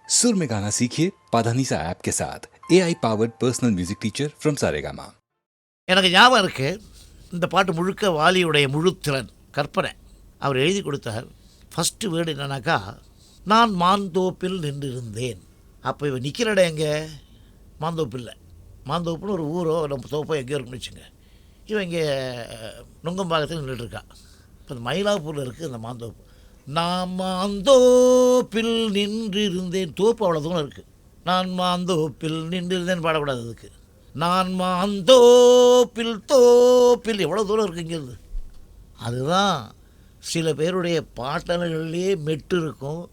सुर में गाना सीखिए पाधानीसा ऐप के साथ AI powered personal music teacher from Saregama. எனக்கு ஞாபகம் இருக்கு, இந்த பாட்டு முழுக்க வாலியுடைய முழுத்திறன் கற்பனை. அவர் எழுதி கொடுத்தார். ஃபஸ்ட்டு வேர்டு என்னன்னாக்கா, நான் மாந்தோப்பில் நின்றிருந்தேன். அப்போ இவன் நிற்கிற இடம் எங்கே? மாந்தோப்பில்லை. மாந்தோப்புன்னு ஒரு ஊரோ நம்ம தோப்போ எங்கேயோ இருக்குன்னு வச்சுங்க. இவன் இங்கே நுங்கம்பாக்கத்தில் நின்றுட்டுருக்கான். இப்போ இந்த மயிலாப்பூரில் இருக்குது இந்த மாந்தோப்பு. நான் மாந்தோப்பில் நின்றிருந்தேன். தோப்பு அவ்வளோ தூரம் இருக்குது. நான் மாந்தோப்பில் நின்றிருந்தேன் பாடக்கூடாது. அதுக்கு நான் மாந்தோப்பில் தோப்பில் எவ்வளோ தூரம் இருக்குது இங்கேருந்து. அதுதான் சில பேருடைய பாட்டல்கள்லேயே மெட்டு இருக்கும்.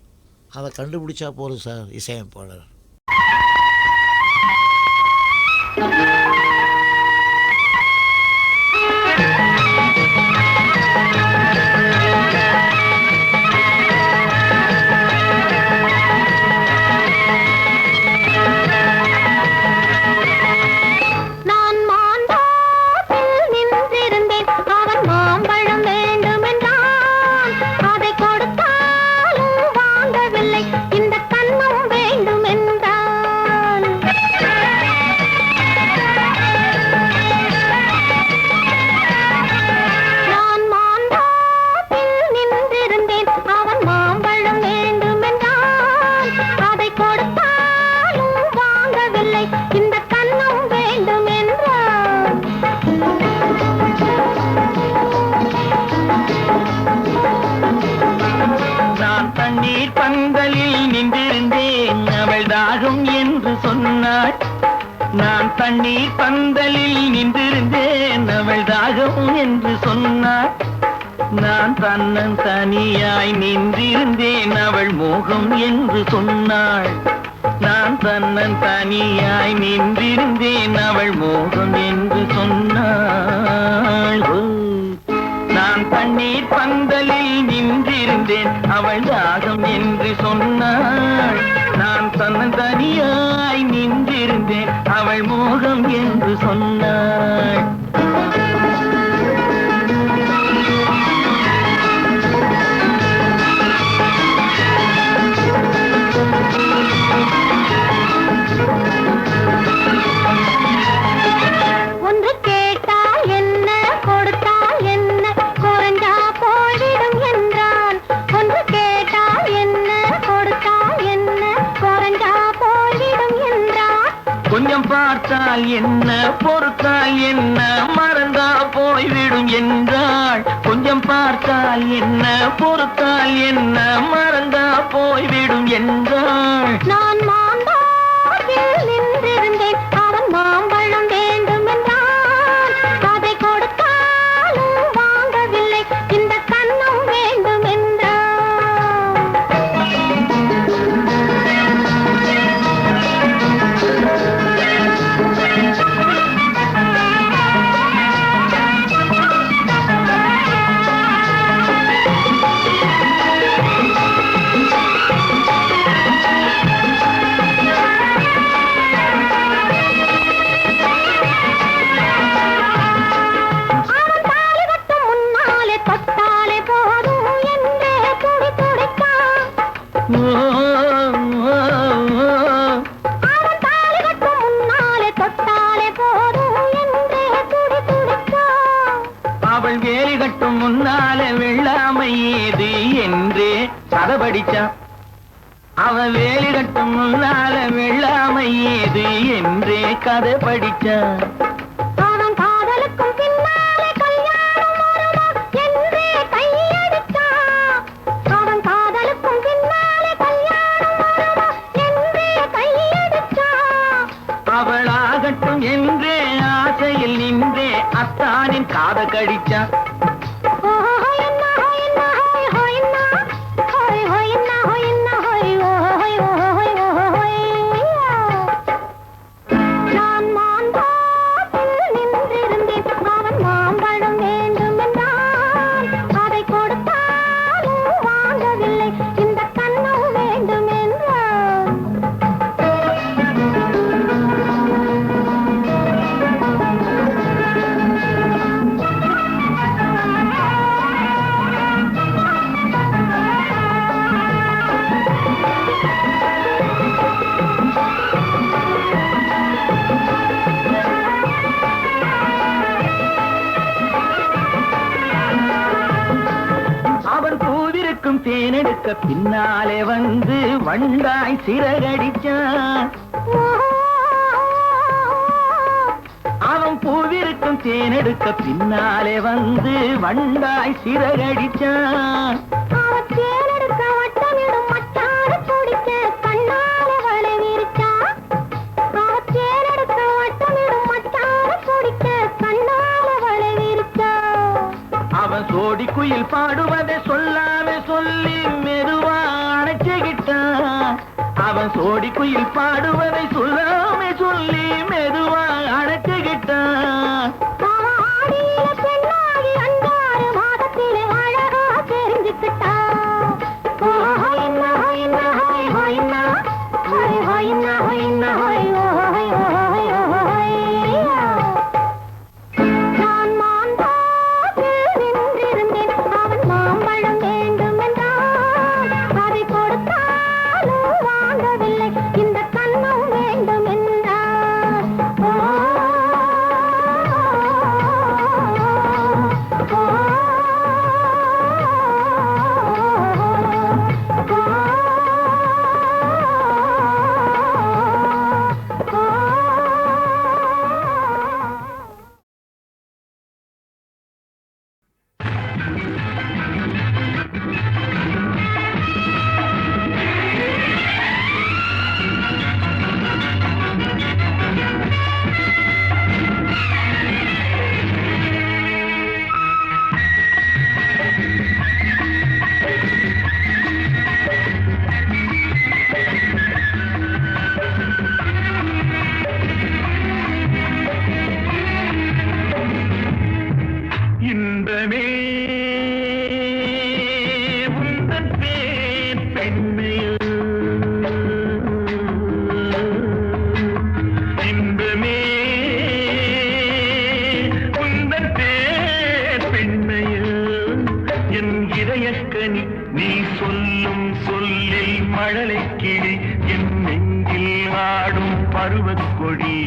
அதை கண்டுபிடிச்சா போதும் சார் இசையமைப்பாளர். நான் தண்ணீர் பந்தலில் நின்றிருந்தேன், அவள் தாகம் என்று சொன்னாள். நான் தன்னன் தனியாய் நின்றிருந்தேன், அவள் மோகம் என்று சொன்னாள். நான் தன்னன் தனியாய் நின்றிருந்தேன், அவள் மோகம் என்று சொன்னாள். நான் தண்ணீர் பந்தலில் நின்றிருந்தேன், அவள் தாகம் என்று சொன்னாள். நான் தன்னன் தனியாய் நின்றிருந்தேன், அவள் மோகம் என்று சொன்னாள். ஒன்று கேட்டால் என்ன, கொடுத்தால் என்ன, குறைஞ்சா போய்விடும் என்றான். ஒன்று கேட்டால் என்ன, கொடுத்தால் என்ன, குறைஞ்சா போய்விடும் என்றான். கொஞ்சம் பார்த்தால் என்ன, பொறுத்தால் என்ன, மறந்தா போய்விடும் என்றாள். கொஞ்சம் பார்த்தால் என்ன, பொறுத்தால் என்ன, மறந்தா போய்விடும் என்றாள். நான் மாந்தோப்பில் நின்றிருந்தேன், அவன் மாம்பழம் வேண்டும் என்றான். அதை கொடுத்தாலும் வாங்கவில்லை, இந்த கன்னம் வேண்டும் என்றான். அவள் வேலி கட்டும் முன்னாலே வெள்ளாமை ஏது என்றே கதை படிச்சான். அவள் வேலி கட்டும் முன்னாலே வெள்ளாமை ஏது என்றே கதை படிச்சான். அவன் காதலுக்கும் பின்னாலே கல்யாணம் வருமா என்றே கையடிச்சான். அவன் காதலுக்கும் பின்னாலே கல்யாணம் வருமா என்றே கையடிச்சான். அவளாகட்டும் என்றே ஆசையில் நின்றே அத்தானின் காத கடிச்சான். நான் மாந்தோப்பில் நின்றிருந்தேன், அவன் மாம்பழம் வேண்டும் என்றான். அதை கொடுத்தாலும் வாங்கவில்லை, இந்த கன்னம் வேண்டும் என்றான். தேனெடுக்க பின்னாலே வந்து வண்டாய் சிறகடிச்சான். அவன் பூவிருக்கும் தேனெடுக்க பின்னாலே வந்து வண்டாய் சிறகடிச்சான். தேனெடுக்க வட்டமிடும் மட்டார பிடிக்க கண்ணாலே வலை விரிச்சான். தேனெடுக்க வட்டமிடும் மட்டார பிடிக்க கண்ணாலே வலை விரிச்சான். அவன் சோடி குயில் பாடுவதை சொல்லாம சொல்லி மெதுவா அணைச்சுக்கிட்டான். அவன் சோடி குயில் பாடுவதை சொல்லாம சொல்லி மெதுவா அணைச்சுக்கிட்டான். ஆடியில பெண்ணாகி 5 மாதத்திலே அழகா தெரிஞ்சுக்கிட்டான். நான் மாந்தோப்பில் நின்றிருந்தேன். அவன் மாம்பழம் வேண்டும் என்றான். அதை கொடுத்தாலும் வாங்கவில்லை. இந்த கன்னம் வேண்டும் என்றான். இன்பமே உந்தன் பேர் பெண்மையில், இன்பமே உந்தன் பேர் பெண்மையில், என் இதயக்கனி நீ சொல்லும் சொல்லில் மழலை கிளி, என் நெஞ்சில் ஆடும் பருவக்கொடி.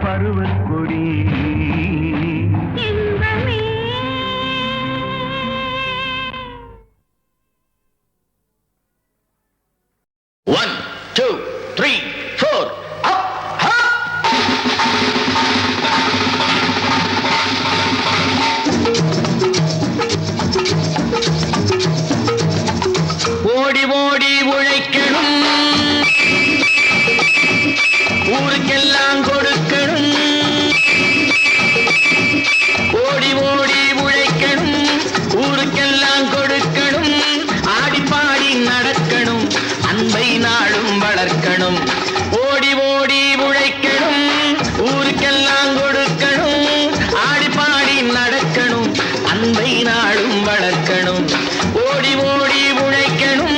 பருவக்கொடி. இன்பமே One, two, three, four, up, up. ஓடி ஓடி உழைக்கணும், ஊருக்கெல்லாம் கொடுக்கணும். ஓடி ஓடி உழைக்கணும், ஊருக்கெல்லாம் கொடுக்கணும். ஆடி பாடி நடக்கணும், அன்பை நாளும் வளர்க்கணும். ஓடி ஓடி உழைக்கணும், ஊருக்கெல்லாம் கொடுக்கணும். ஆடி பாடி நடக்கணும், அன்பை நாளும் வளர்க்கணும். ஓடி ஓடி உழைக்கணும்.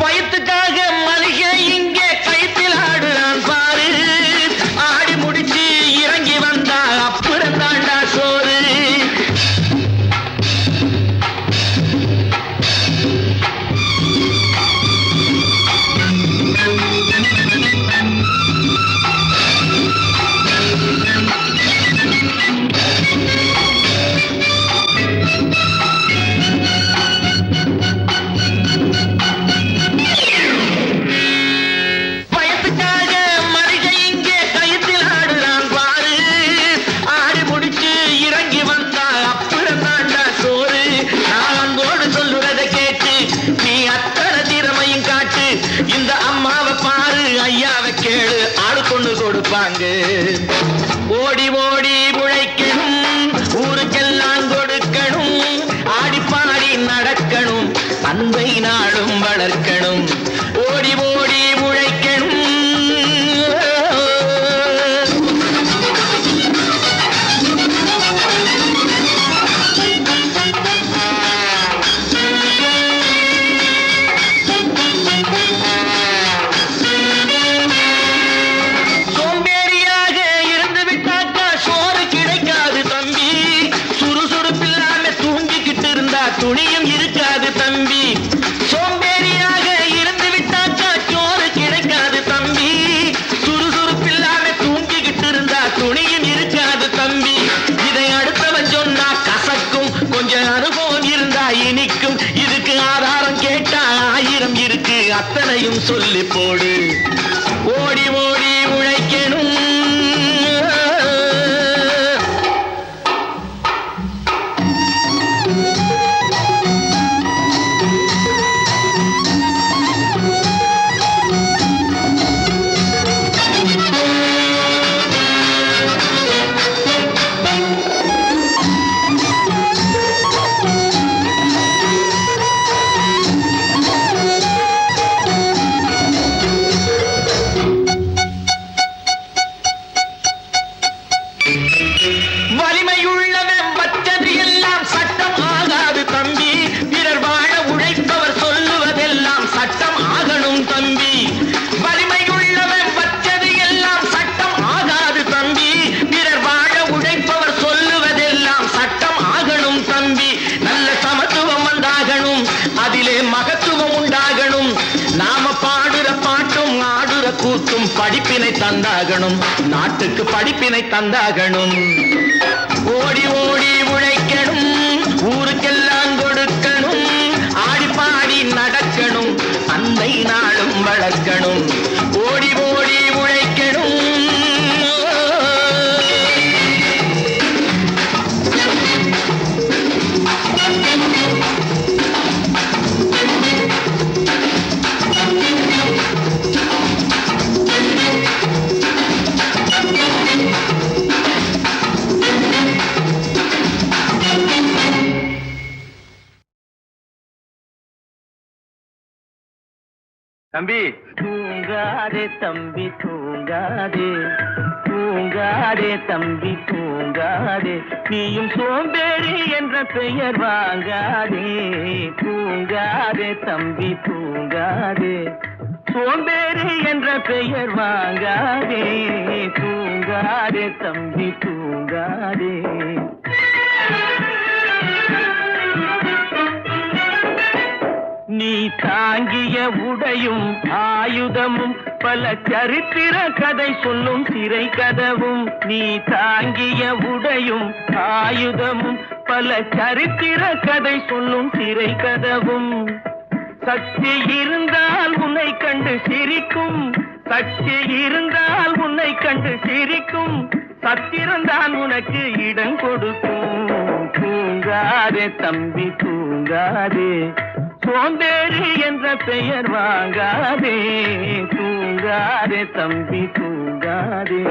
வயிற்றுக்காக மனுஷன் இங்கே கைத்தில் ஆடுறான் பாரு. ஆடி முடிச்சு இறங்கி வந்தா அப்புறம் தாண்டா சோறு. வயசுக்காக மனுஷன் இங்கே கைத்தில் ஆடுறான் பாரு. ஆடி முடிச்சு இறங்கி வந்தா அப்புறம் தாண்டா சோறு. நான் அன்போடு சொல்லுறதை கேட்டு நீ அத்தனை திறமையும் காட்டு. இந்த அம்மாவை பாரு, ஐயாவை கேளு, ஆடு கொண்டு கொடுப்பாங்க. ஓடி ஓடி உழைக்கணும், ஊருக்கெல்லாம் கொடுக்கணும். ஆடி பாடி நடக்கணும், அன்பை நாளும் வளர்க்கணும். ஓடி ஓடி உழைக்கணும். சோம்பேறியாக இருந்து விட்டாக்கா சோறு கிடைக்காது தம்பி. சுறுசுறுப்பில்லாம தூங்கிக்கிட்டு இருந்தா துணியும் இருக்காது தம்பி. சோம்பேறியாக இருந்து விட்டாக்கா சோறு கிடைக்காது தம்பி. சுறுசுறுப்பில்லாம தூங்கிக்கிட்டு இருந்தா துணியும் இருக்காது தம்பி. இதை அடுத்தவன் சொன்னா கசக்கும், கொஞ்சம் அனுபவம் இருந்தா இனிக்கும். இதுக்கு ஆதாரம் கேட்டா 1000 இருக்கு, அத்தனையும் சொல்லி போடு. ஓடி ஓடி உழைக்கணும். வலிமையுள்ளவன் வச்சது எல்லாம் சட்டம் ஆகாது தம்பி. பிறர் வாழ உழைப்பவர் சொல்லுவதெல்லாம் சட்டம் ஆகணும் தம்பி. வலிமையுள்ளவன் வச்சது எல்லாம் சட்டம் ஆகாது தம்பி. பிறர் வாழ உழைப்பவர் சொல்லுவதெல்லாம் சட்டம் ஆகணும் தம்பி. நல்ல சமத்துவம் வந்தாகணும், அதிலே மகத்துவம் உண்டாகணும். நாம பாடுற பாட்டும் ஆடுற கூத்தும் படிப்பினை தந்தாகணும், நாட்டுக்கு படிப்பினை தந்தாகணும். ஓடி ஓடி உழைக்கணும், ஊருக்கெல்லாம் கொடுக்கணும். ஆடி பாடி நடக்கணும், அன்பை நாளும் வளர்க்கணும். ஓடி ஓடி உழைக்கணும். தம்பி தூங்காதே, தம்பி தூங்காதே, தூங்காதே தம்பி தூங்காதே, நீயும் சோம்பேறி என்ற பெயர் வாங்காதே. தூங்காதே தம்பி தூங்காதே, சோம்பேறி என்ற பெயர் வாங்காதே. தூங்காதே தம்பி தூங்காதே. நீ தாங்கிய உடையும் ஆயுதமும் பல சரித்திர கதை சொல்லும் சிறை கதவும். நீ தாங்கிய உடையும் ஆயுதமும் பல சரித்திர கதை சொல்லும் சிறை கதவும். சக்தி இருந்தால் உன்னை கண்டு சிரிக்கும், சக்தி இருந்தால் உன்னை கண்டு சிரிக்கும், சத்திரந்தான் உனக்கு இடம் கொடுக்கும். தூங்காதே தம்பி தூங்காதே, சோம்பேறி என்ற பெயர் வாங்காதே. தூங்காதே தம்பி தூங்காதே.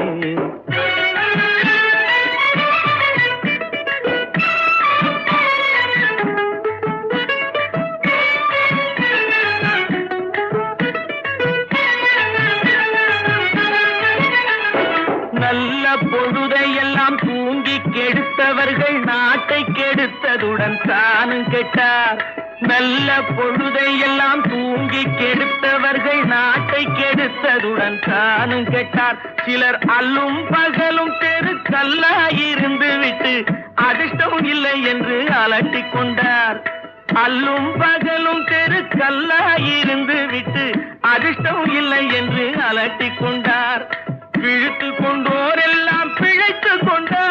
நல்ல பொழுதையெல்லாம் தூங்கி கெடுத்தவர்கள் நாட்டை கெடுத்ததுடன் தானும் கெட்டார். நல்ல பொழுதையெல்லாம் தூங்கி கெடுத்தவர்கள் நாட்டை கெடுத்ததுடன் தானும் கெட்டார். சிலர் அல்லும் பகலும் தெருக்கல்லாயிருந்து விட்டு அதிர்ஷ்டம் இல்லை என்று அலட்டிக் கொண்டார். அல்லும் பகலும் தெருக்கல்லாயிருந்து விட்டு அதிர்ஷ்டம் இல்லை என்று அலட்டிக் கொண்டார். பிழைத்து கொண்டோர் எல்லாம் பிழைத்து கொண்டார்.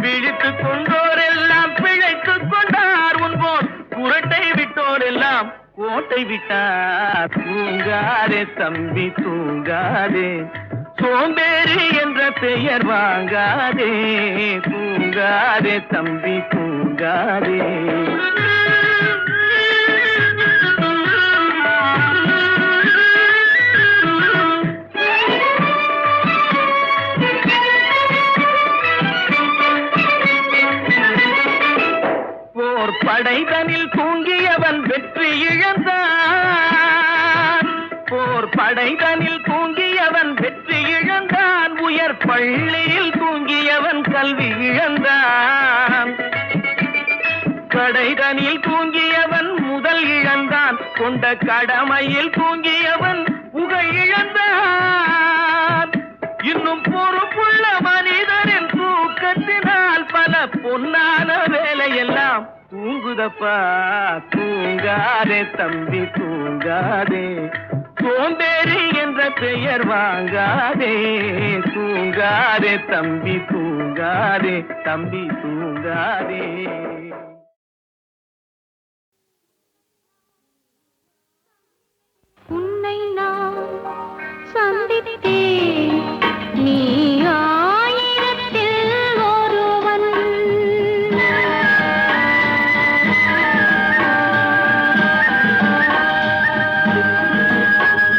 பிழைத்து கொண்டோர் எல்லாம் பிழைத்து கொண்டார். உன்போர் குரட்டை விட்டோர் எல்லாம் கோட்டை விட்டார். தூங்காதே தம்பி தூங்காதே, சோம்பேறி என்ற பெயர் வாங்காதே. தூங்காதே தம்பி தூங்காதே. போர் படைதனில் தூங்கியவன் வெற்றி இழந்தான். போர் படைதனில் தூங்கியவன் வெற்றி இழந்தான். உயர் பள்ளியில் தூங்கியவன் கல்வி இழந்தான். கடைதனில் தூங்கியவன் முதல் இழந்தான். கொண்ட கடமையில் தூங்கியவன் புகழ் இழந்தான். இன்னும் பொறுப்புள்ள மனிதரின் தூக்கத்தினால் பல பொன்னான வேலையெல்லாம் தூங்குதப்பா. தூங்காதே தம்பி தூங்காதே, சோம்பேறி என்ற பெயர் வாங்காதே. தூங்காதே தம்பி தூங்காதே, தம்பி தூங்காதே. உன்னை நான் சந்தித்தேன், நீ ஆயிரத்தில் ஒருவன்.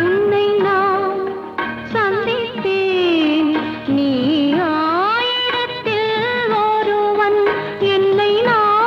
உன்னை நான் சந்தித்தேன், நீ ஆயிரத்தில் ஒருவன். என்னை நான்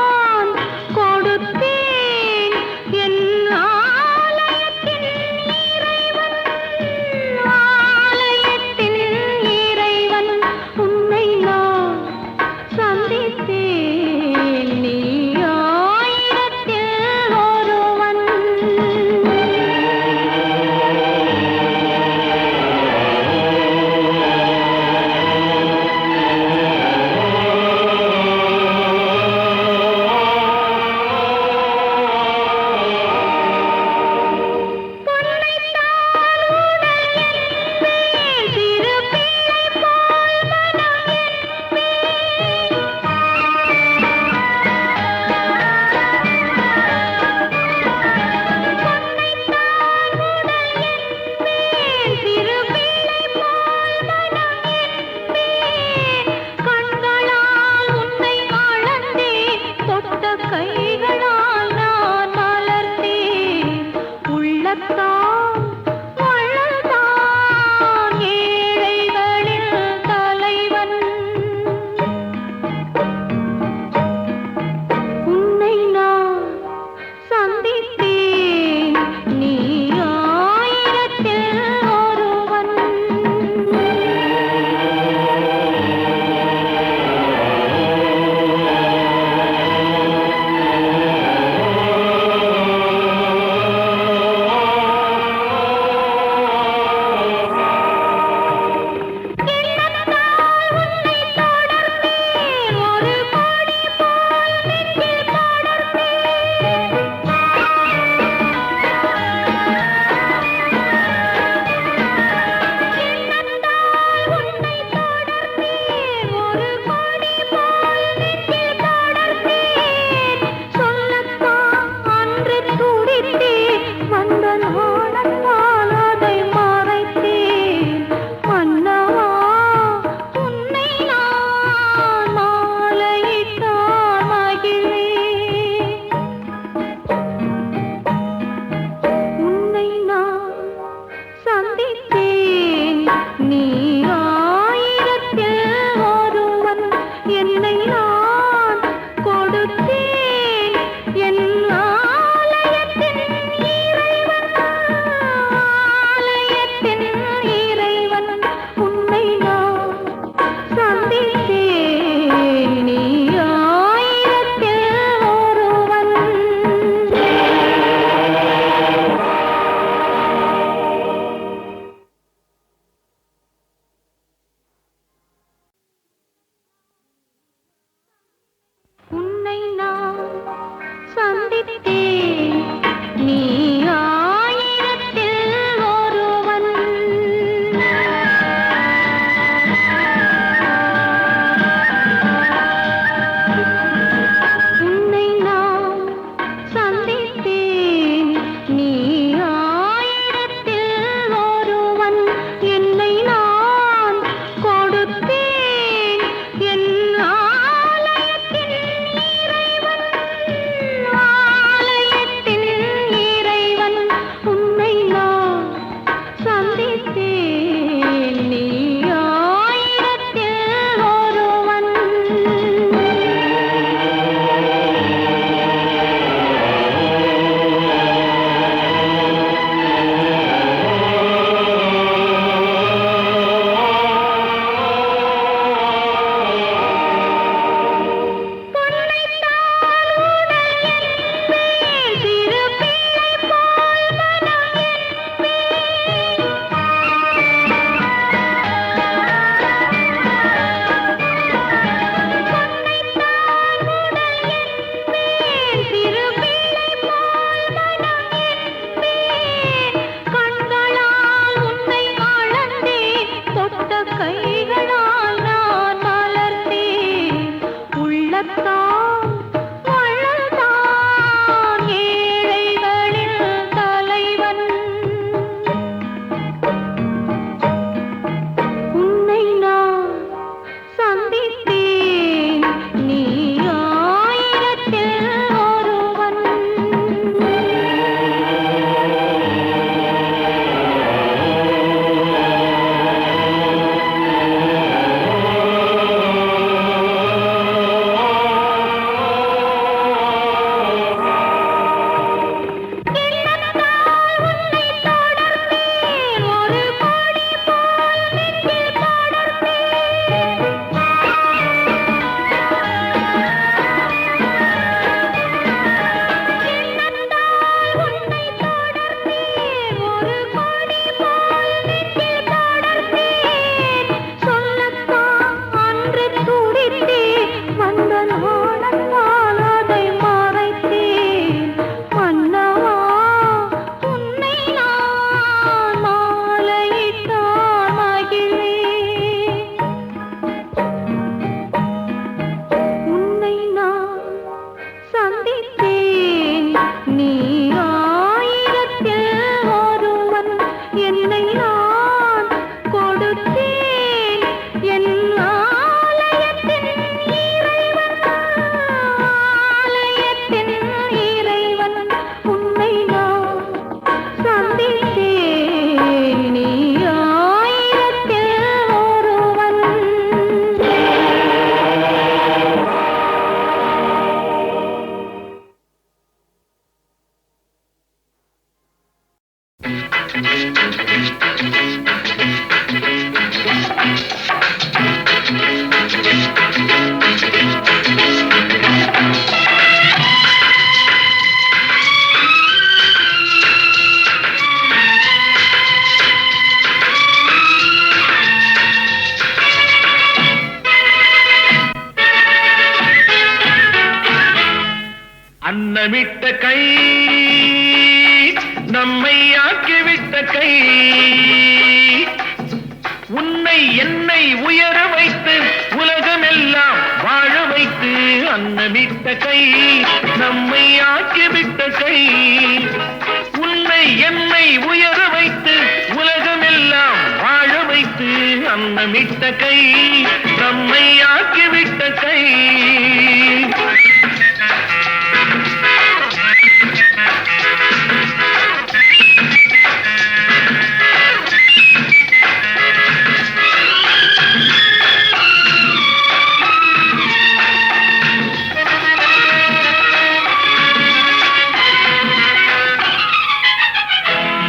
உன்னை நான் கொடுத்தேன் என் ஆலயத்தின் இறைவன் ஆலயத்தின் இறைவன் உன்னை நான் சந்தித்தேன் நீ ஆயிரத்தில் ஒருவன் அன்னமிட்ட கை நம்மை ஆக்கிவிட்ட கை உன்னை என்னை உயர வைத்து உலகமெல்லாம் வாழ வைத்து அன்னமிட்ட கை நம்மை ஆக்கிவிட்ட கை உன்னை என்னை உயர வைத்து உலகமெல்லாம் வாழ வைத்து அன்னமிட்ட கை நம்மை ஆக்கிவிட்ட கை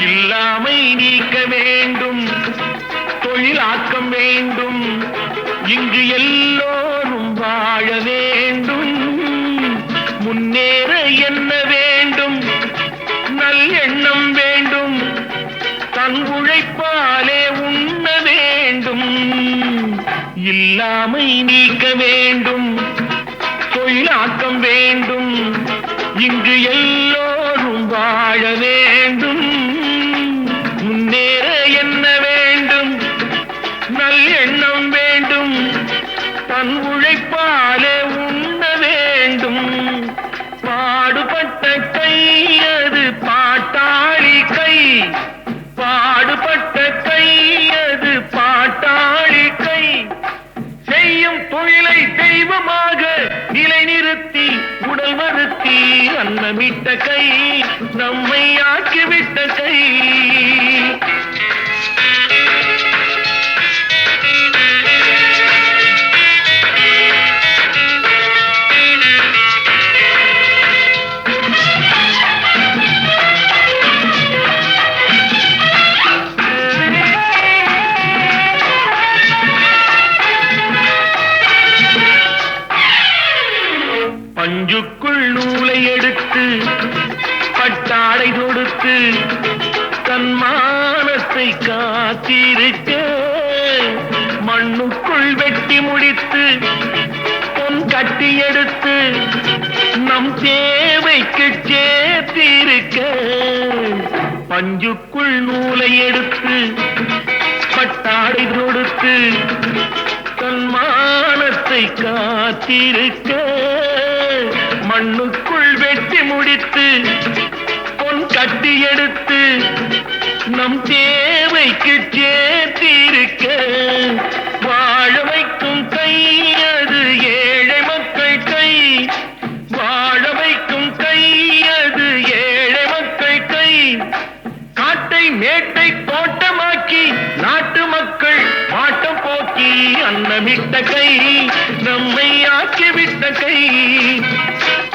இல்லாமை நீக்க வேண்டும் தொழிலாக்கம் வேண்டும் இங்கு எல்லோரும் வாழ வேண்டும் முன்னேற என்ன வேண்டும் நல்லெண்ணம் வேண்டும் தன் உழைப்பாலே உண்ண வேண்டும் இல்லாமை நீக்க வேண்டும் தொழிலாக்கம் வேண்டும் இங்கு எல்லோரும் வாழ வேண்டும் முன்னேற என்ன வேண்டும் நல்லெண்ணம் வேண்டும் தன் உழைப்பாலே உண்ண வேண்டும் பாடுபட்ட கை அது பாட்டாளி கை பாடுபட்ட கை அது பாட்டாளி கை செய்யும் தொழிலை தெய்வமாக நிலைநிறுத்தி உடல் வருத்தி அன்னமிட்ட கை நம்மை ஆக்கிவிட்ட கை பஞ்சுக்குள் நூலை எடுத்து பட்டாடை தொடுத்து தன் மானத்தை காத்திருக்க மண்ணுக்குள் வெட்டி முடித்து பொன் கட்டி எடுத்து நம் தேவைக்கு சேர்த்திருக்க பஞ்சுக்குள் நூலை எடுத்து பட்டாடை தொடுத்து தன் மானத்தை காத்திருக்க மண்ணுக்குள் வெட்டி முடித்து பொன் கட்டி எடுத்து நம் தேவைக்கு சேர்த்திருக்க வாழ வைக்கும் கை அது ஏழை மக்கள் கை வாழ வைக்கும் கை அது ஏழை மக்கள் கை காட்டை மேட்டை தோட்டமாக்கி நாட்டு மக்கள் பாட்டம் போக்கி அன்னமிட்ட கை நம்மை ஆக்கிவிட்ட கை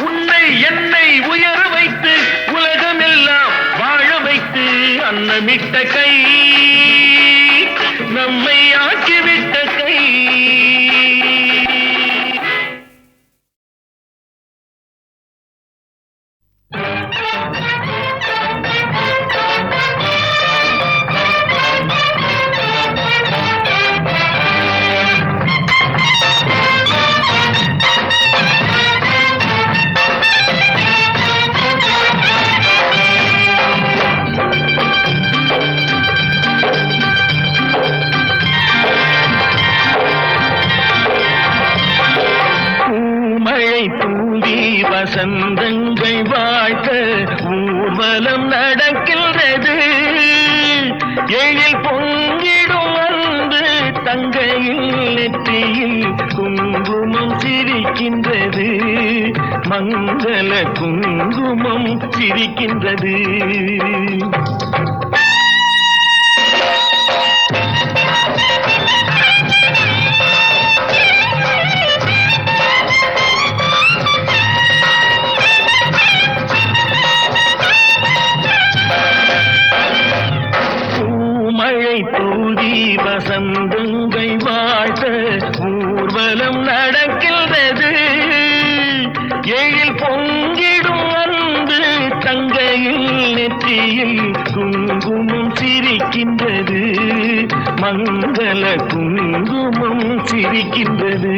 உன்னை என்னை உயர வைத்து உலகமெல்லாம் வாழ வைத்து அன்னமிட்ட கை நம்மை ஆக்கிவிட்ட கை எழில் பொங்கிடும் வந்து தங்கையில் நெற்றியில் குங்குமம் சிரிக்கின்றது, மங்கள குங்குமம் சிரிக்கின்றது. மழை தூவி வசந்தங்கள் வாழ்த்த ஊர்வலம் நடக்கின்றது, எழில் பொங்கிடும் வந்து தங்கையில் நெற்றியில் குங்குமம் சிரிக்கின்றது, மங்கள குங்குமம் சிரிக்கின்றது.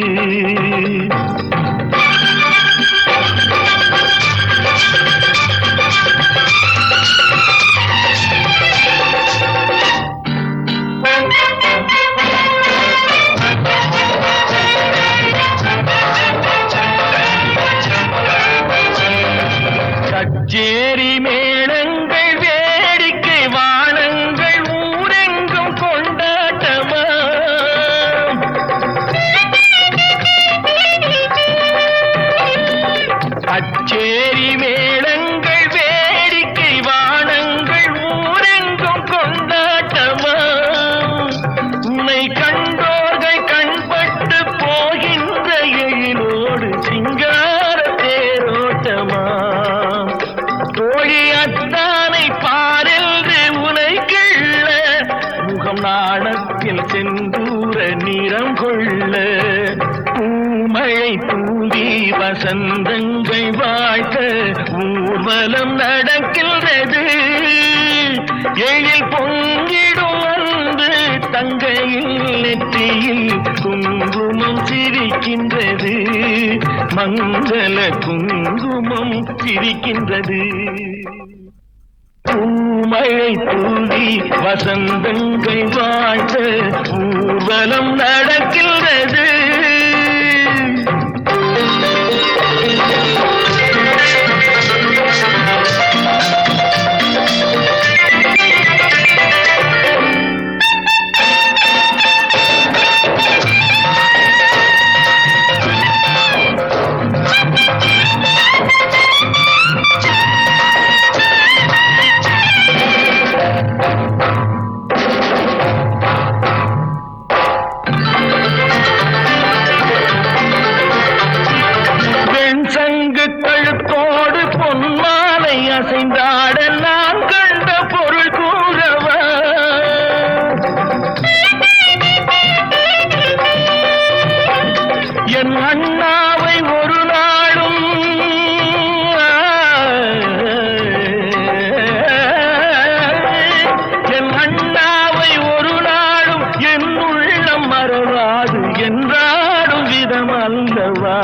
கச்சேரி மேளங்கள் வேடிக்கை வானங்கள் ஊரெங்கும் கொண்டாட்டமா, கச்சேரி மேளங்கள் வேடிக்கை வானங்கள் ஊரெங்கும் கொண்டாட்டமா, உன்னை கண்டோர்கள் கண்பட்டு போகின்ற எழிலோடு சிங்கார தேரோட்டமா, தோழி அத்தானை பாரென்று உனை கிள்ள முகம் நாணத்தில் செந்தூர நிறம் கொள்ள, பூமழை தூவி வசந்தங்கள் வாழ்த்த ஊர்வலம் நடக்கின்றது, எழில் பொங்கிடும் வந்து தங்கையில் நெற்றியில் குங்குமம் சிரிக்கின்றது, மங்கள குங்குமம் சிரிக்கின்றது. பூமழை தூவி வசந்தங்கள் வாழ்த்த ஊர்வலம் நடக்கின்றது. கழுத்தோடு பொன்மாலை அசைந்தாட நான் கண்ட பொருள் கூறவா, என் அண்ணாவை ஒரு நாளும் என் அண்ணாவை ஒரு நாளும் என் உள்ளம் மறவாது என்றாடும் விதம் அல்லவா,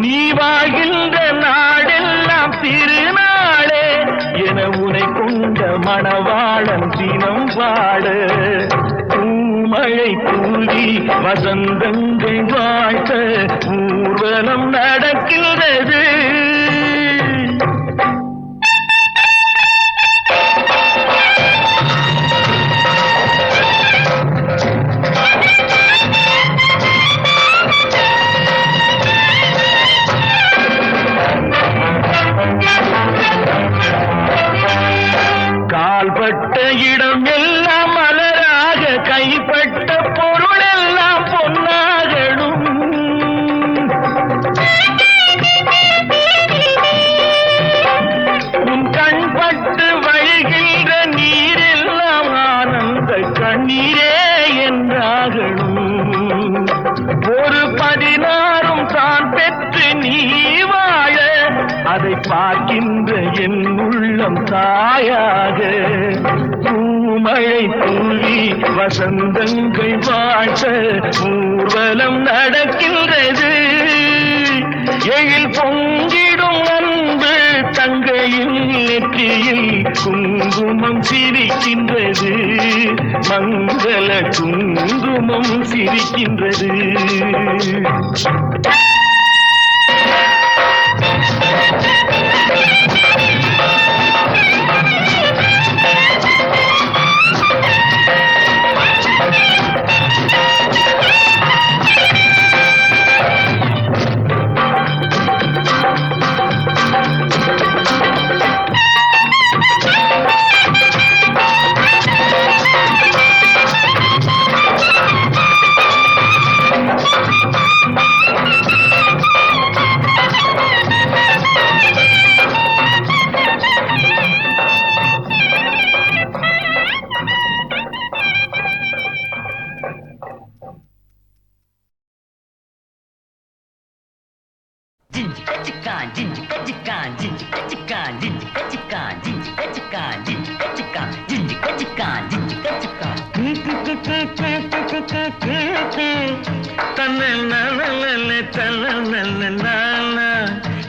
நீ வாழ்கின்ற நாடெல்லாம் திருநாளே என உனை கொண்ட மணவாளன் தினம் பாட, பூமழை தூவி வசந்தங்கள் வாழ்த்த ஊர்வலம் நடக்கின்றது. கால்பட்ட இடம் எல்லாம் மலராக, கைப்பட்ட பொருள் எல்லாம் பொன்னாகணும், உன் கண்பட்டு வழிகின்ற நீரெல்லாம் ஆனந்த கண்ணீரே என்றாகணும், ஒரு 16 தான் பெற்று நீ வாழ அதை பார்க்கின்ற என் உள்ளம் தாயாக, பூமழை தூவி வசந்தங்கள் வாழ்த்த ஊர்வலம் நடக்கின்றது, எழில் பொங்கிடும் அன்பு தங்கையில் நெற்றியில் குங்குமம் சிரிக்கின்றது, மங்கள குங்குமம் சிரிக்கின்றது.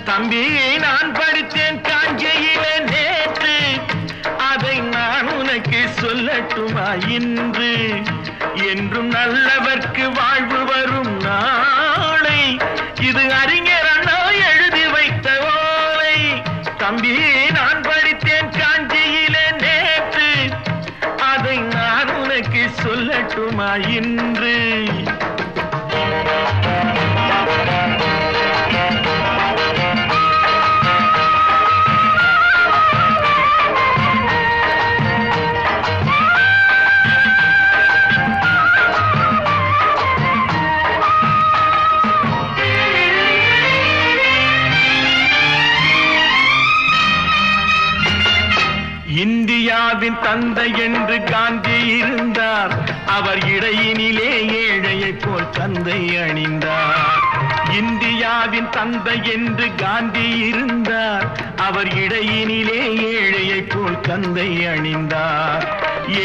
தம்பி நான் படித்தேன் காஞ்சியிலே நேற்று, அதை நான் உனக்கு சொல்லட்டுமா இன்று? என்றும் நல்லவர்க்கு வாழ்வு வரும் நாளை, இது அறிஞர் அண்ணா எழுதி வைத்த ஓலை. தம்பி நான் படித்தேன் காஞ்சியிலே நேற்று, அதை நான் உனக்கு சொல்லட்டுமா இன்று? இந்தியாவின் தந்தை என்று காந்தி இருந்தார், அவர் இடையினிலே ஏழையை போல் தந்தை அணிந்தார். இந்தியாவின் தந்தை என்று காந்தி இருந்தார், அவர் இடையினிலே ஏழையை போல் தந்தை அணிந்தார்.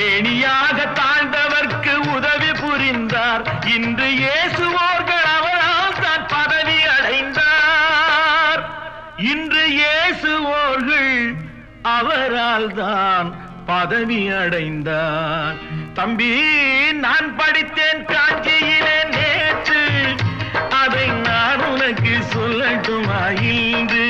ஏணியாக தாழ்ந்தவர்க்கு உதவி புரிந்தார், இன்று இயேசுவோர்கள் அவரால் தான் பதவி அடைந்தார். இன்று இயேசுவோர்கள் அவரால் தான் பதவி அடைந்தார். தம்பி நான் படித்தேன் காஞ்சியிலே நேற்று, அதை நான் உனக்கு சொல்லட்டுமா இன்று?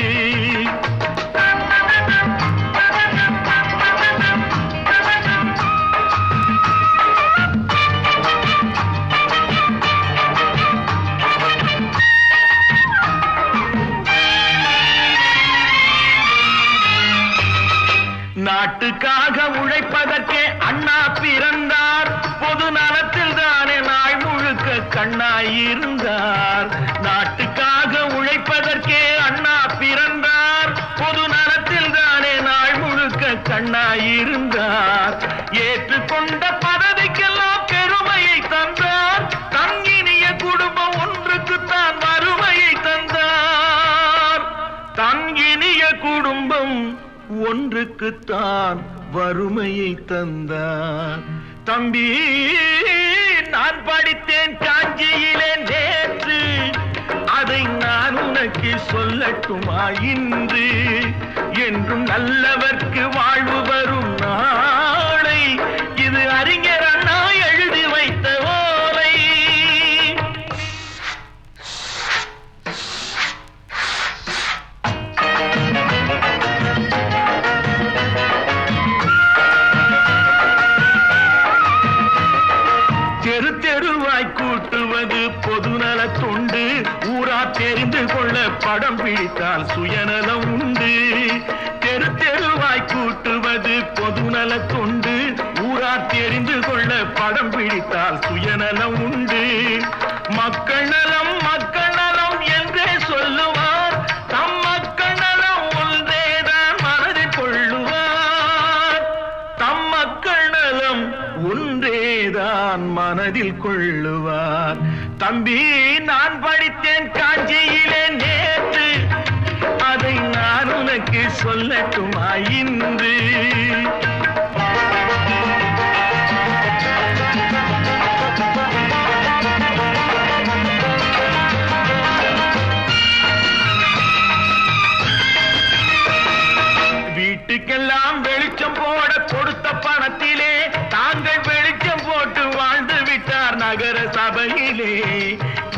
நாட்டுக்காக உழைப்பதற்கே அண்ணா பிறந்தார், பொது நலத்தில் தானே நாள் முழுக்க கண்ணாயிருந்தார். நாட்டுக்காக உழைப்பதற்கே அண்ணா பிறந்தார், பொது நலத்தில் தானே நாள் முழுக்க கண்ணாயிருந்தார். ஏற்றுக்கொண்ட பதவிக்கெல்லாம் பெருமையை தந்தார், தங்கினிய குடும்பம் ஒன்றுக்குத்தான் வறுமையை தந்தார். தங்கினிய குடும்பம் ஒன்றுக்குத்தான் வறுமையை தந்தார். தம்பி நான் படித்தேன் காஞ்சியிலே நேற்று, அதை நான் உனக்கு சொல்லட்டுமா இன்று? என்றும் நல்லவர்க்கு வாழ்வு வரும் நாளை, இது அறிஞர் அண்ணா எழுதி வைத்த ஓலை. தெரு தெருவாய் கூட்டுவது பொதுநல தொண்டு, ஊரா தெரிந்து கொள்ள படம் பிடித்தால் சுயநலம் உண்டு. தெரு தெருவாய் கூட்டுவது பொதுநல தொண்டு, ஊரா தெரிந்து கொள்ள படம் பிடித்தால் சுயநலம் உண்டு. மக்கள் நலம் மக்கள் நலம் என்றே சொல்லுவார், தம் மக்கள் நலம் ஒன்றேதான் மனதில் கொள்ளுவார். தம் மக்கள் நலம் ஒன்றேதான் மனதில் கொள்ளுவார். தம்பி நான் படித்தேன் காஞ்சியிலே நேற்று, அதை நான் உனக்கு சொல்லட்டுமா இன்று? வீட்டுக்கெல்லாம் வெளிச்சம் போட கொடுத்த பணத்திலே தாங்கள் வெளிச்சம் போட்டு வாழ்ந்து விட்டார் நகர சபையிலே.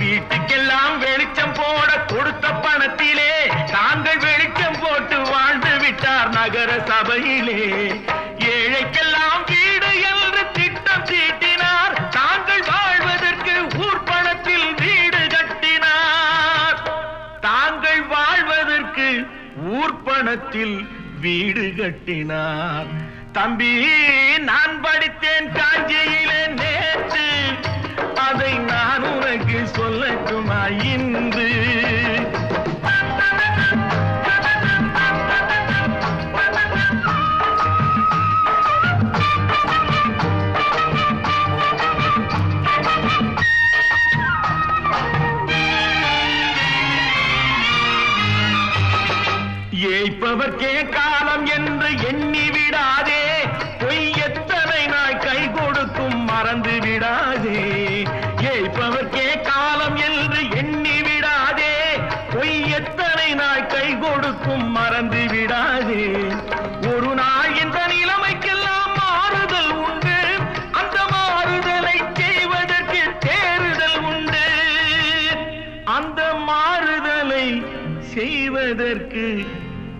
வீட்டுக்கெல்லாம் வெளிச்சம் போட கொடுத்த பணத்திலே தாங்கள் வெளிச்சம் போட்டு வாழ்ந்து விட்டார் நகர சபையிலே. ஏழைக்கெல்லாம் வீடு என்று திட்டம் தீட்டினார், தாங்கள் வாழ்வதற்கு ஊர் பணத்தில் வீடு கட்டினார். தாங்கள் வாழ்வதற்கு ஊர் பணத்தில் வீடு கட்டினார். தம்பி நான் படித்தேன் காஞ்சியிலே நேற்று, அதை நான் உனக்கு சொல்லட்டுமா இன்று?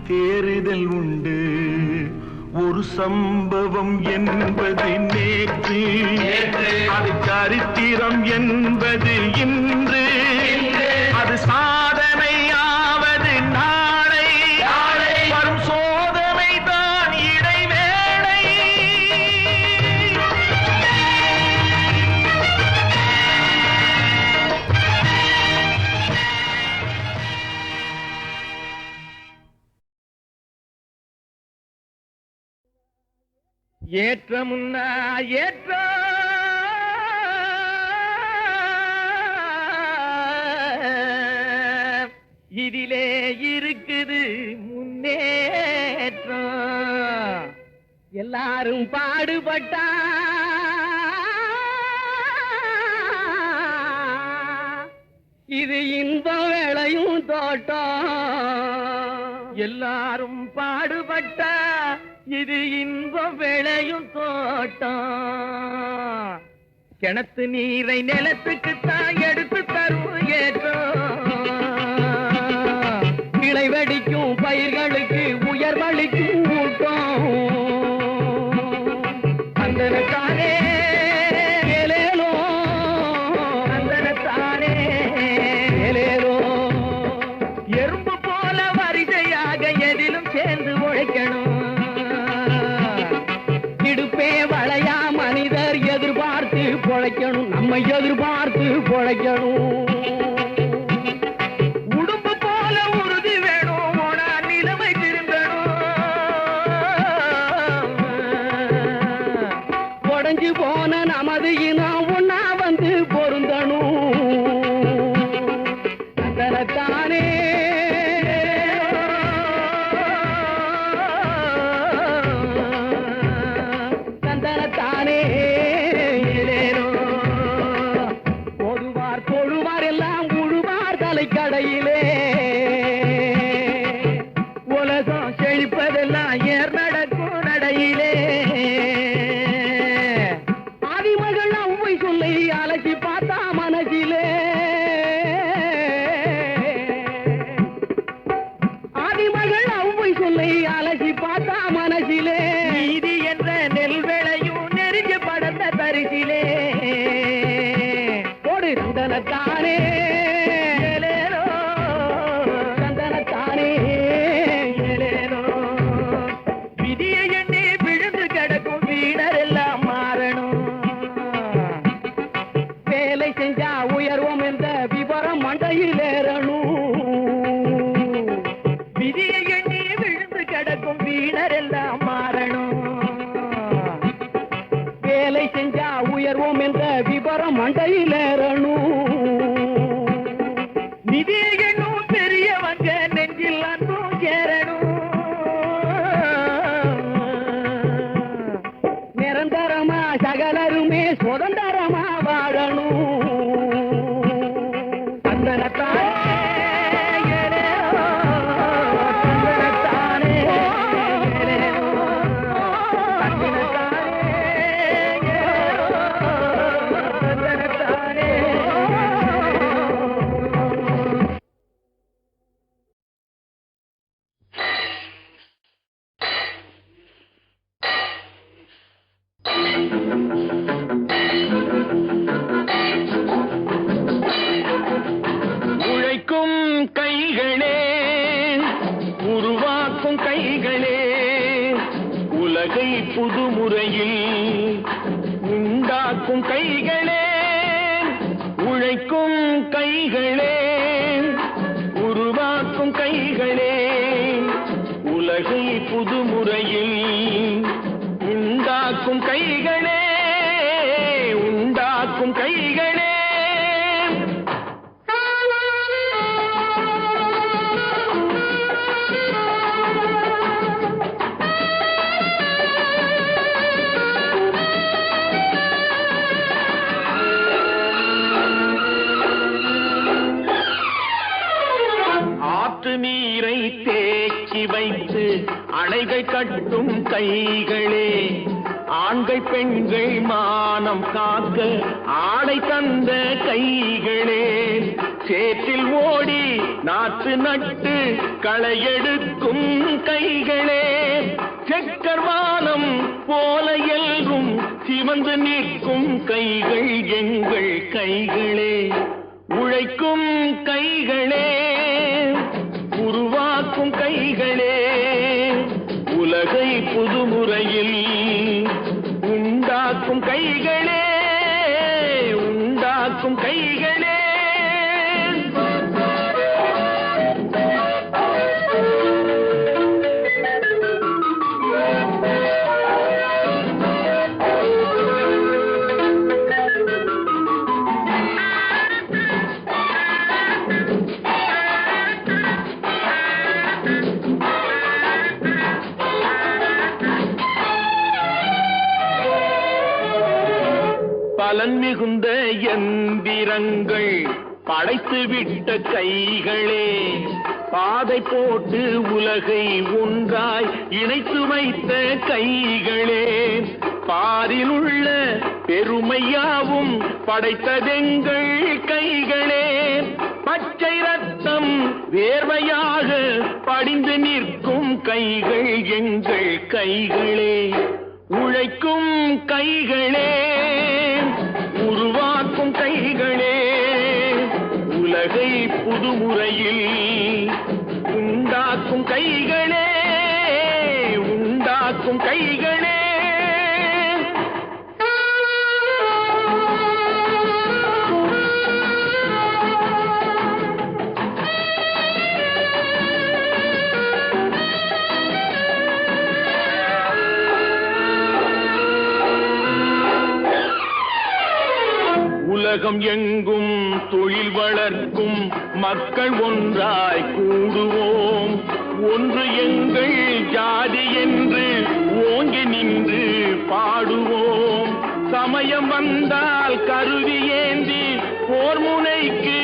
தேறுதல் உண்டு. ஒரு சம்பவம் என்பது நேற்று, அது சரித்திரம் என்பது இன்று, அது சாதனையாவது நாளை, வரும் சோதனை தான் இடைவேளை. ஏற்றமுன்னா ஏற்ற இதிலே இருக்குது முன்னேற்றம். எல்லாரும் பாடுபட்டா இது இன்பம் விளையும் தோட்டம். எல்லாரும் பாடுபட்டா இது இன்பம் விளையும் தோட்டம். கிணத்து நீரை நிலத்துக்குத்தான் எடுத்து தரும் ஏற்றம். கிளை வெடிக்கும் பயிர்களுக்கு உயர்வளிக்கும் ஊட்டம். அந்தனத்தானே ஏலேலோ, அந்தனத்தானே ஏலேலோ. எறும்பு போல வரிசையாக எதிலும் சேர்ந்து உழைக்கணும். இடுப்பே வளையா மனிதர் எதிர்பார்த்து பொழைக்கணும். நம்ம எதிர்பார்த்து பொழைக்கணும். உடும்பு போல உறுதி வேணும். ஓனா நிலைமை திரும்பணும். உடைஞ்சு போன நமது இனம் ஒன்னா வந்து பொருந்தணும். தனத்தானே தந்தனத்தானே ஏலேனோ. பொதுவார் தொழுவார் எல்லாம் உழுவார் தலைக்கடையிலே. உலகம் செழிப்பதெல்லாம் ஏர் நடக்கும் நடையிலே. ஆதிமகள் அவ்வை சொல்லை அலசி பார்த்தா மனசிலே. ஆதிமகள் அவ்வை சொல்லை அலசி பார்த்தா மனசிலே. நீதி என்ற நெல் விளையும் நெருங்கி படந்த தரிசிலே. போடு தந்தனத்தானே ஏலேலோ, தந்தனத்தானே ஏலேலோ. விதியை எண்ணி விழுந்து கிடக்கும் வீணர் எல்லாம் மாறணும். வேலை செஞ்சா உயர்வோம் என்ற விவரம் மண்டையில் ஏறணும். விதியை எண்ணி விழுந்து கிடக்கும் வீணர் எல்லாம் மாறணும். வேலை செஞ்சா உயர்வோம் என்ற விவரம் மண்டையில் ஏறணும். நிதியை எண்ணும் பெரியவங்க நெஞ்சில் அன்பும் சேரணும். நிரந்தரமா சகலருமே சுதந்திரமா வாழணும். தந்தனத்தானே ஏலேலோ, தந்தனத்தானே ஏலேலோ, தந்தனத்தானே ஏலேலோ, தந்தனத்தானே. உழைக்கும் கைகளே, உருவாக்கும் கைகளே, உலகை புதுமுறையில் உண்டாக்கும் கைகளே. உழைக்கும் கைகளே, உருவாக்கும் கைகளே, உலகை புதுமுறையில் உண்டாக்கும் கைகளே, உண்டாக்கும் கைகளே. ஆற்று நீரை தேக்கி வைத்து அணைகள் கட்டும் கைகளே. ஆண்கள் பெண்கள் மானம் காக்க ஆடை தந்த கைகளே. சேற்றில் ஓடி நாற்று நட்டு களையெடுக்கும் கைகளே, செக்கர்வானம் போல எல்லும் சிவந்து நிற்கும் கைகள் எங்கள் கைகளே. உழைக்கும் கைகளே, உருவாக்கும் கைகளே, உலகை புதுமுறையில் உண்டாக்கும் கைகளே, உண்டாக்கும் கைகளே. பலன் மிகுந்த எந்திரங்கள் படைத்து விட்ட கைகளே, பாதை போட்டு உலகை ஒன்றாய் இணைத்து வைத்த கைகளே, பாரில் உள்ள பெருமையாவும் படைத்ததெங்கள் கைகளே, பச்சை ரத்தம் வேர்வையாக படிந்து நிற்கும் கைகள் எங்கள் கைகளே. உழைக்கும் கைகளே, உருவாக்கும் கைகளே, உலகை புதுமுறையில் உண்டாக்கும் கைகளே, உண்டாக்கும் கைகளே. உலகம் எங்கும் தொழில் வளர்க்கும் மக்கள் ஒன்றாய் கூடுவோம், ஒன்று எங்கள் ஜாதி என்று ஓங்கி நின்று பாடுவோம். சமயம் வந்தால் கருவி ஏந்தி போர் முனைக்கு